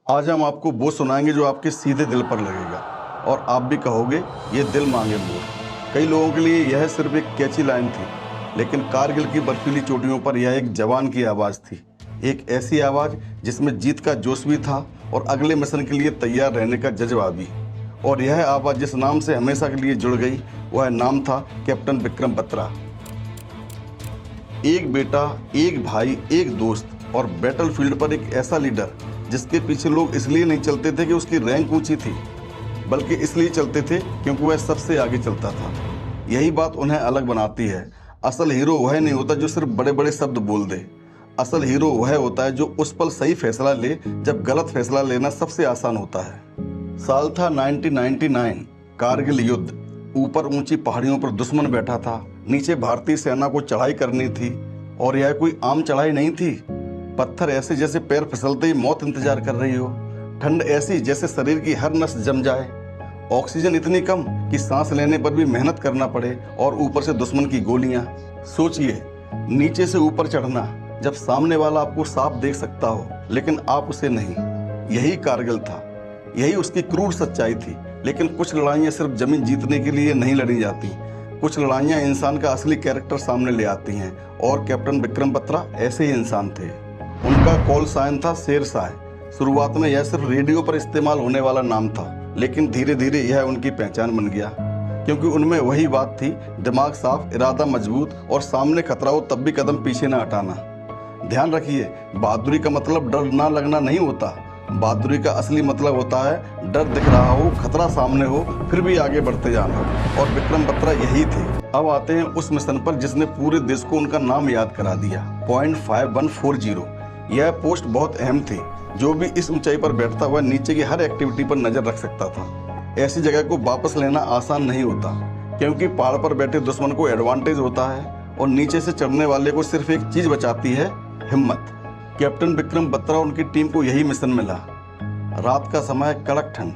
आज हम आपको वो सुनाएंगे जो आपके सीधे दिल पर लगेगा और आप भी कहोगे ये दिल मांगे मोर। कई लोगों के लिए यह सिर्फ एक कैची लाइन थी, लेकिन कारगिल की बर्फीली चोटियों पर यह एक जवान की आवाज़ थी। एक ऐसी आवाज़ जिसमें जीत का जोश भी था और अगले मिशन के लिए तैयार रहने का जज्बा भी। और यह आवाज़ जिस नाम से हमेशा के लिए जुड़ गई वह नाम था कैप्टन विक्रम बत्रा। एक बेटा, एक भाई, एक दोस्त और बैटलफील्ड पर एक ऐसा लीडर जिसके पीछे लोग इसलिए नहीं चलते थे कि उसकी रैंक ऊंची थी, बल्कि इसलिए चलते थे क्योंकि वह सबसे आगे चलता था। यही बात उन्हें अलग बनाती है। असल हीरो वह नहीं होता जो सिर्फ बड़े बड़े शब्द बोल दे। असल हीरो वह होता है जो उस पल सही फैसला ले जब गलत फैसला लेना सबसे आसान होता है। साल था 1999। कारगिल युद्ध। ऊपर ऊंची पहाड़ियों पर दुश्मन बैठा था, नीचे भारतीय सेना को चढ़ाई करनी थी। और यह कोई आम चढ़ाई नहीं थी। पत्थर ऐसे जैसे पैर फिसलते ही मौत इंतजार कर रही हो। ठंड ऐसी जैसे शरीर की हर नस जम जाए। ऑक्सीजन इतनी कम कि सांस लेने पर भी मेहनत करना पड़े और ऊपर से दुश्मन की गोलियां। सोचिए, नीचे से ऊपर चढ़ना जब सामने वाला आपको साफ देख सकता हो लेकिन आप उसे नहीं। यही कारगिल था, यही उसकी क्रूर सच्चाई थी। लेकिन कुछ लड़ाइयाँ सिर्फ जमीन जीतने के लिए नहीं लड़ी जाती। कुछ लड़ाइयाँ इंसान का असली कैरेक्टर सामने ले आती हैं और कैप्टन विक्रम बत्रा ऐसे ही इंसान थे। उनका कॉल साइन था शेरशाह। शुरुआत में यह सिर्फ रेडियो पर इस्तेमाल होने वाला नाम था, लेकिन धीरे धीरे यह उनकी पहचान बन गया, क्योंकि उनमें वही बात थी, दिमाग साफ, इरादा मजबूत और सामने खतरा हो तब भी कदम पीछे न हटाना। ध्यान रखिए, बहादुरी का मतलब डर ना लगना नहीं होता। बहादुरी का असली मतलब होता है डर दिख रहा हो, खतरा सामने हो, फिर भी आगे बढ़ते जाना। और विक्रम बत्रा यही थे। अब आते हैं उस मिशन पर जिसने पूरे देश को उनका नाम याद करा दिया, पॉइंट 5140। यह पोस्ट बहुत अहम थी। जो भी इस ऊंचाई पर बैठता हुआ नीचे की हर एक्टिविटी पर नजर रख सकता था। ऐसी जगह को वापस लेना आसान नहीं होता, क्योंकि पहाड़ पर बैठे दुश्मन को एडवांटेज होता है और नीचे से चढ़ने वाले को सिर्फ एक चीज बचाती है, हिम्मत। कैप्टन विक्रम बत्रा उनकी टीम को यही मिशन मिला। रात का समय, कड़क ठंड,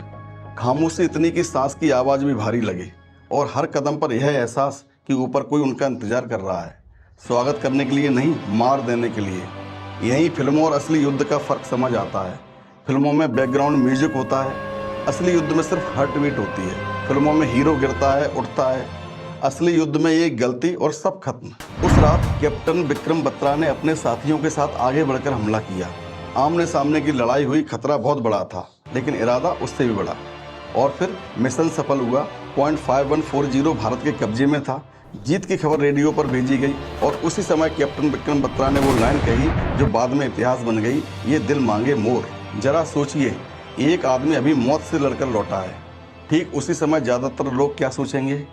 खामोशी इतनी कि सांस की आवाज भी भारी लगे और हर कदम पर यह एहसास कि ऊपर कोई उनका इंतजार कर रहा है, स्वागत करने के लिए नहीं, मार देने के लिए। यही फिल्मों और असली युद्ध का फर्क समझ आता है। फिल्मों में बैकग्राउंड म्यूजिक होता है, असली युद्ध में सिर्फ हार्ट बीट होती है। फिल्मों में हीरो गिरता है, उठता है, असली युद्ध में एक गलती और सब खत्म। उस रात कैप्टन विक्रम बत्रा ने अपने साथियों के साथ आगे बढ़कर हमला किया। आमने सामने की लड़ाई हुई, खतरा बहुत बड़ा था, लेकिन इरादा उससे भी बड़ा। और फिर मिशन सफल हुआ। पॉइंट 5140 भारत के कब्जे में था। जीत की खबर रेडियो पर भेजी गई और उसी समय कैप्टन विक्रम बत्रा ने वो लाइन कही जो बाद में इतिहास बन गई, ये दिल मांगे मोर। जरा सोचिए, एक आदमी अभी मौत से लड़कर लौटा है। ठीक उसी समय ज़्यादातर लोग क्या सोचेंगे,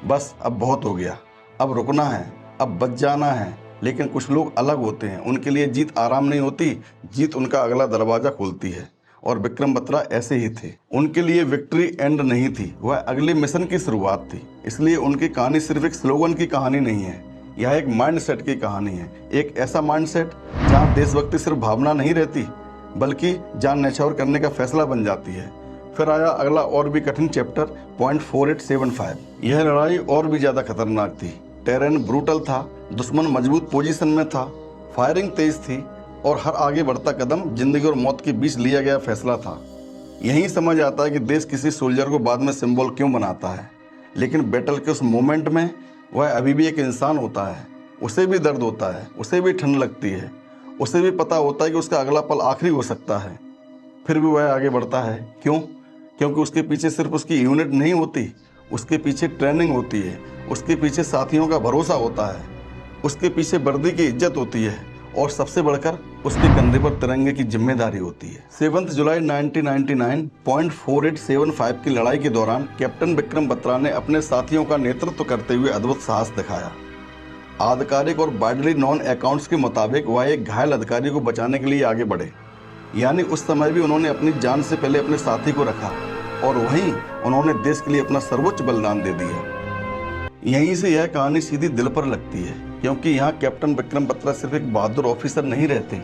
बस अब बहुत हो गया, अब रुकना है, अब बच जाना है। लेकिन कुछ लोग अलग होते हैं। उनके लिए जीत आराम नहीं होती, जीत उनका अगला दरवाज़ा खोलती है। और विक्रम बत्रा ऐसे ही थे। उनके लिए विक्ट्री एंड नहीं थी, वह अगले मिशन की शुरुआत थी। इसलिए उनकी कहानी सिर्फ एक स्लोगन की कहानी नहीं है, यह एक माइंडसेट की कहानी है। एक ऐसा माइंडसेट जहां देशभक्ति सिर्फ भावना नहीं रहती, बल्कि जान न्यौछावर करने का फैसला बन जाती है। फिर आया अगला और भी कठिन चैप्टर, पॉइंट 4875। यह लड़ाई और भी ज़्यादा खतरनाक थी। टेरेन ब्रूटल था, दुश्मन मजबूत पोजीशन में था, फायरिंग तेज थी और हर आगे बढ़ता कदम जिंदगी और मौत के बीच लिया गया फैसला था। यहीं समझ आता है कि देश किसी सोल्जर को बाद में सिंबल क्यों बनाता है, लेकिन बैटल के उस मोमेंट में वह अभी भी एक इंसान होता है। उसे भी दर्द होता है, उसे भी ठंड लगती है, उसे भी पता होता है कि उसका अगला पल आखिरी हो सकता है। फिर भी वह आगे बढ़ता है। क्यों? क्योंकि उसके पीछे सिर्फ उसकी यूनिट नहीं होती, उसके पीछे ट्रेनिंग होती है, उसके पीछे साथियों का भरोसा होता है, उसके पीछे वर्दी की इज्जत होती है और सबसे बढ़कर उसके कंधे पर तिरंगे की जिम्मेदारी होती है। 7 जुलाई 1999 पॉइंट 4875 की लड़ाई के दौरान कैप्टन विक्रम बत्रा ने अपने साथियों का नेतृत्व करते हुए अद्भुत साहस दिखाया। आधिकारिक और वाइडली नॉन अकाउंट्स के मुताबिक वह एक घायल अधिकारी को बचाने के लिए आगे बढ़े, यानी उस समय भी उन्होंने अपनी जान से पहले अपने साथी को रखा और वहीं उन्होंने देश के लिए अपना सर्वोच्च बलिदान दे दिया। यहीं से यह कहानी सीधी दिल पर लगती है, क्योंकि यहाँ कैप्टन विक्रम बत्रा सिर्फ एक बहादुर ऑफिसर नहीं रहते,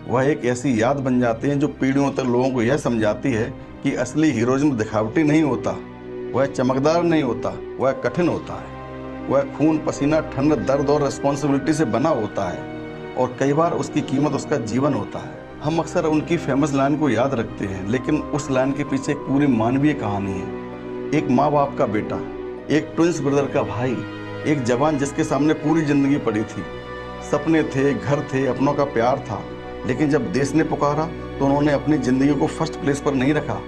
वह एक ऐसी याद बन जाती है जो पीढ़ियों तक लोगों को यह समझाती है कि असली हीरोइज्म दिखावटी नहीं होता, वह चमकदार नहीं होता, वह कठिन होता है। वह खून, पसीना, ठंड, दर्द और रिस्पॉन्सिबिलिटी से बना होता है और कई बार उसकी कीमत उसका जीवन होता है। हम अक्सर उनकी फेमस लाइन को याद रखते हैं, लेकिन उस लाइन के पीछे एक पूरी मानवीय कहानी है। एक माँ बाप का बेटा, एक ट्विंस ब्रदर का भाई, एक जवान जिसके सामने पूरी जिंदगी पड़ी थी। सपने थे, घर थे, अपनों का प्यार था, लेकिन जब देश ने पुकारा तो उन्होंने अपनी ज़िंदगी को फर्स्ट प्लेस पर नहीं रखा,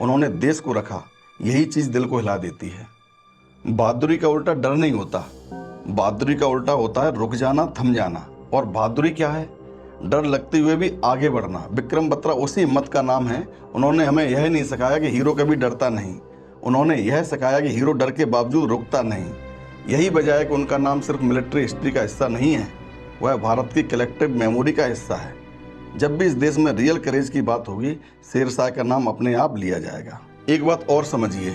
उन्होंने देश को रखा। यही चीज़ दिल को हिला देती है। बहादुरी का उल्टा डर नहीं होता, बहादुरी का उल्टा होता है रुक जाना, थम जाना। और बहादुरी क्या है? डर लगते हुए भी आगे बढ़ना। विक्रम बत्रा उसी हिम्मत का नाम है। उन्होंने हमें यह नहीं सिखाया कि हीरो कभी डरता नहीं, उन्होंने यह सिखाया कि हीरो डर के बावजूद रुकता नहीं। यही वजह है कि उनका नाम सिर्फ मिलिट्री हिस्ट्री का हिस्सा नहीं है, वह भारत की कलेक्टिव मेमोरी का हिस्सा है। जब भी इस देश में रियल करेज की बात होगी, शेरशाह का नाम अपने आप लिया जाएगा। एक बात और समझिए,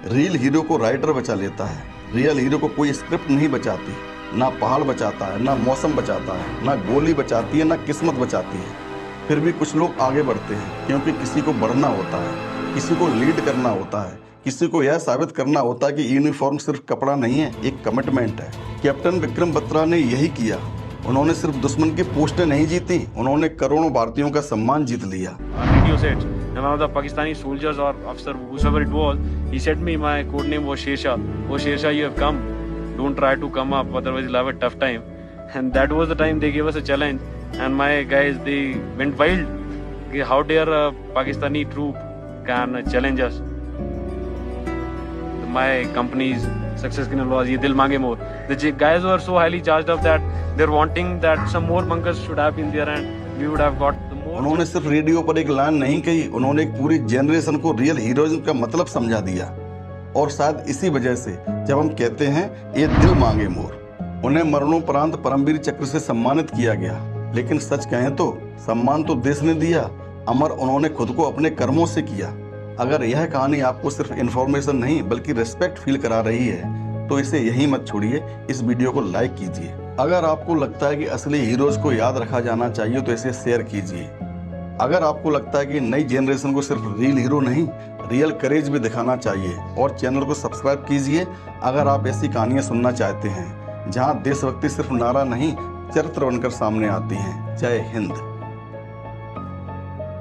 रियल हीरो को राइटर बचा लेता है, रियल हीरो को कोई स्क्रिप्ट नहीं बचाती। ना पहाड़ बचाता है, ना मौसम बचाता है, ना गोली बचाती है, ना किस्मत बचाती है। फिर भी कुछ लोग आगे बढ़ते हैं, क्योंकि किसी को बढ़ना होता है, किसी को लीड करना होता है, किसी को यह साबित करना होता है कि यूनिफॉर्म सिर्फ कपड़ा नहीं है, एक कमिटमेंट है। कैप्टन विक्रम बत्रा ने यही किया। उन्होंने सिर्फ दुश्मन की पोस्टें नहीं जीती, उन्होंने करोड़ों भारतीयों का सम्मान जीत लिया। And one of the Pakistani soldiers or officer, whoever it was, he said me, my code name was Shersha. Oh Shersha, you have come. Don't try to come up, otherwise you'll have a tough time. And that was the time they gave us a challenge. And my guys, they went wild. How dare a Pakistani troop can challenge us? My company's success in was ye dil mange more. The guys were so highly charged up that they're wanting that some more bunkers should have been there and we would have got the more. उन्होंने सिर्फ radio पर एक line नहीं कही, उन्होंने एक पूरी generation को रियल हीरोइज्म का मतलब समझा दिया। और शायद इसी वजह से जब हम कहते हैं ये दिल मांगे मोर, उन्हें मरणोपरांत परमवीर चक्र से सम्मानित किया गया। लेकिन सच कहें तो सम्मान तो देश ने दिया, अमर उन्होंने खुद को अपने कर्मों से किया। अगर यह कहानी आपको सिर्फ इन्फॉर्मेशन नहीं बल्कि रिस्पेक्ट फील करा रही है तो इसे यहीं मत छोड़िए, इस वीडियो को लाइक कीजिए। अगर आपको लगता है कि असली हीरोज को याद रखा जाना चाहिए तो इसे शेयर कीजिए। अगर आपको लगता है कि नई जनरेशन को सिर्फ रियल हीरो नहीं, रियल करेज भी दिखाना चाहिए, और चैनल को सब्सक्राइब कीजिए अगर आप ऐसी कहानियाँ सुनना चाहते हैं जहाँ देशभक्ति सिर्फ नारा नहीं, चरित्र बनकर सामने आती हैं। जय हिंद।